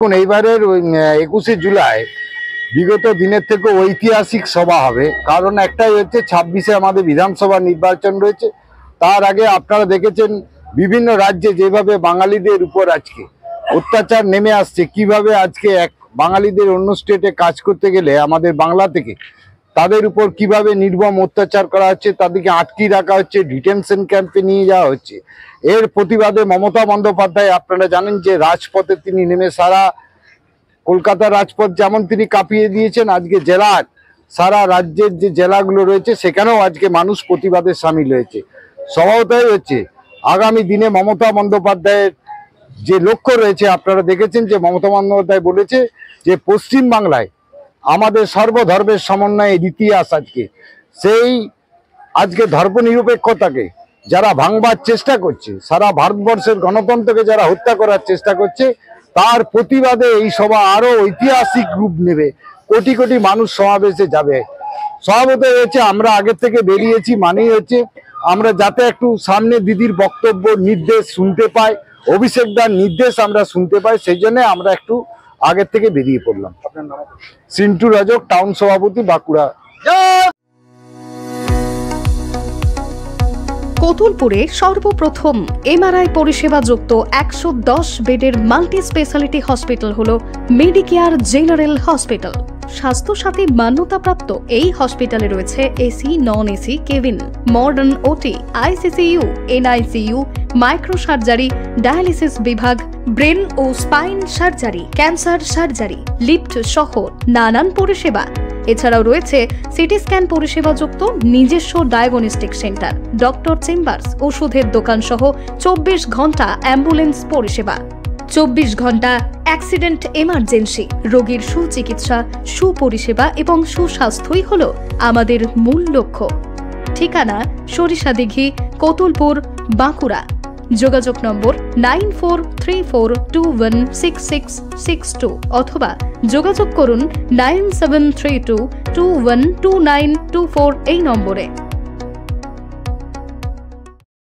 দেখুন এইবারের 21শে জুলাই বিগত দিনের থেকে ঐতিহাসিক সভা হবে। কারণ একটাই হচ্ছে 26-এ আমাদের বিধানসভা নির্বাচন রয়েছে। তার আগে আপনারা দেখেছেন বিভিন্ন রাজ্যে যেভাবে বাঙালিদের উপর আজকে অত্যাচার নেমে আসছে, কিভাবে আজকে এক বাঙালিদের অন্য স্টেটে কাজ করতে গেলে আমাদের বাংলা থেকে তাদের উপর কিভাবে নির্মম অত্যাচার করা হচ্ছে, তাদেরকে আটকে রাখা হচ্ছে, ডিটেনশন ক্যাম্পে নিয়ে যাওয়া হচ্ছে। এর প্রতিবাদে মমতা বন্দ্যোপাধ্যায় আপনারা জানেন যে রাজপথে তিনি নেমে সারা কলকাতা রাজপথ যেমন তিনি কাঁপিয়ে দিয়েছেন, আজকে জেলার সারা রাজ্যের যে জেলাগুলো রয়েছে সেখানেও আজকে মানুষ প্রতিবাদে সামিল হয়েছে। স্বভাবতই হচ্ছে আগামী দিনে মমতা বন্দ্যোপাধ্যায়ের যে লক্ষ্য রয়েছে, আপনারা দেখেছেন যে মমতা বন্দ্যোপাধ্যায় বলেছে যে পশ্চিম বাংলায় আমাদের সর্বধর্মের সমন্বয়ের ইতিহাস। সেই আজকে ধর্মনিরপেক্ষতাকে যারা ভাঙবার চেষ্টা করছে, সারা ভারতবর্ষের গণতন্ত্রকে যারা হত্যা করার চেষ্টা করছে, তার প্রতিবাদে এই সভা আরো ঐতিহাসিক রূপ নেবে। কোটি কোটি মানুষ সমাবেশে যাবে। স্বভাবত হচ্ছে আমরা আগের থেকে বেরিয়েছি, মানেই হচ্ছে আমরা যাতে একটু সামনে দিদির বক্তব্য নির্দেশ শুনতে পাই, অভিষেক দার নির্দেশ আমরা শুনতে পাই, সেই জন্য আমরা একটু আগের থেকে বেরিয়ে পড়লাম। সিন্টু রাজক, টাউন সভাপতি, বাঁকুড়া। কোতুলপুরে সর্বপ্রথম এমআরআই পরিষেবা যুক্ত 110 বেডের মাল্টি স্পেশালিটি হসপিটাল হল মেডিকেয়ার জেনারেল হসপিটাল। স্বাস্থ্যসাথী মান্যতাপ্রাপ্ত এই হসপিটালে রয়েছে AC, non AC cabin, modern OT, ICCU, NICU, micro surgery, dialysis বিভাগ, ব্রেন ও spine surgery, cancer surgery, lift সহ নানান পরিষেবা। এছাড়াও রয়েছে সিটি স্ক্যান পরিষেবা যুক্ত নিজস্ব ডায়াগনস্টিক সেন্টার, ডক্টর চেম্বার্স, ওষুধের দোকান সহ 24 ঘন্টা অ্যাম্বুলেন্স পরিষেবা, 24 ঘন্টা অ্যাক্সিডেন্ট এমার্জেন্সি। রোগীর সুচিকিৎসা, সুপরিষেবা এবং সুস্বাস্থ্যই হল আমাদের মূল লক্ষ্য। ঠিকানা সরিষাদিঘি, কোতুলপুর, বাঁকুড়া। যোগাযোগ নম্বর 9434216662 অথবা যোগাযোগ করুন 9732212924 এই নম্বরে।